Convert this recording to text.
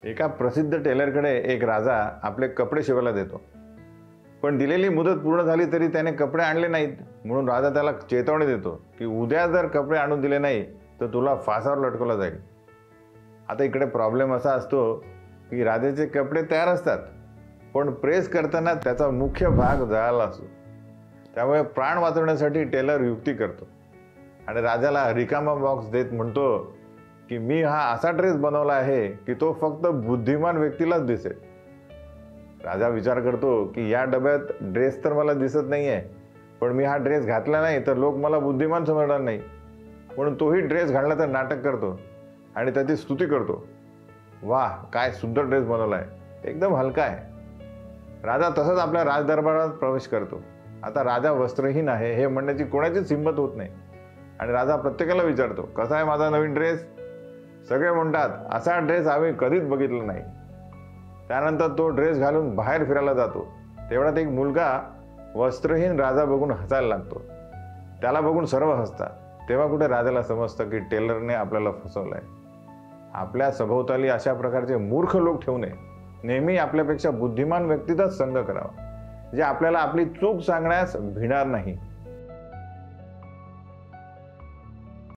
एका प्रसिद्ध टेलरकडे एक राजा आपले कपडे शिवायला देतो. पण दिलेली मुदत पूर्ण झाली तरी त्याने कपडे आणले नाहीत. म्हणून राजा त्याला चेतावणी देतो की उद्या जर कपडे आणून दिले नाही तर तुला फासावर लटकवलं जाईल. आता इकडे प्रॉब्लेम असा असतो की राजाचे कपडे तयार असतात, पण प्रेस करताना त्याचा मुख्य भाग जळाला असतो. त्यामुळे प्राण वाचवण्यासाठी टेलर युक्ती करतो आणि राजाला रिकामा बॉक्स देत म्हणतो की मी हा असा ड्रेस बनवला आहे की तो फक्त बुद्धिमान व्यक्तीलाच दिसेल. राजा विचार करतो की या डब्यात ड्रेस तर मला दिसत नाही आहे, पण मी हा ड्रेस घातला नाही तर लोक मला बुद्धिमान समजणार नाही. म्हणून तोही ड्रेस घालण्याचं नाटक करतो आणि त्याची स्तुती करतो. वाह, काय सुंदर ड्रेस बनवला आहे, एकदम हलका आहे. राजा तसंच आपल्या राजदरबारात प्रवेश करतो. आता राजा वस्त्रहीन आहे हे म्हणण्याची कोणाचीच हिंमत होत नाही आणि राजा प्रत्येकाला विचारतो, कसा आहे माझा नवीन ड्रेस? सगळे म्हणतात, असा ड्रेस आम्ही कधीच बघितला नाही. त्यानंतर तो ड्रेस घालून बाहेर फिरायला जातो. तेवढ्यात एक मुलगा वस्त्रहीन राजा बघून हसायला लागतो. त्याला बघून सर्व हसतात. तेव्हा कुठे राजाला समजतं की टेलरने आपल्याला फसवलंय. आपल्या सभोवताली अशा प्रकारचे मूर्ख लोक ठेवू नये. नेहमी आपल्यापेक्षा बुद्धिमान व्यक्तीचाच संग करावा, जे आपल्याला आपली चूक सांगण्यास भिणार नाही.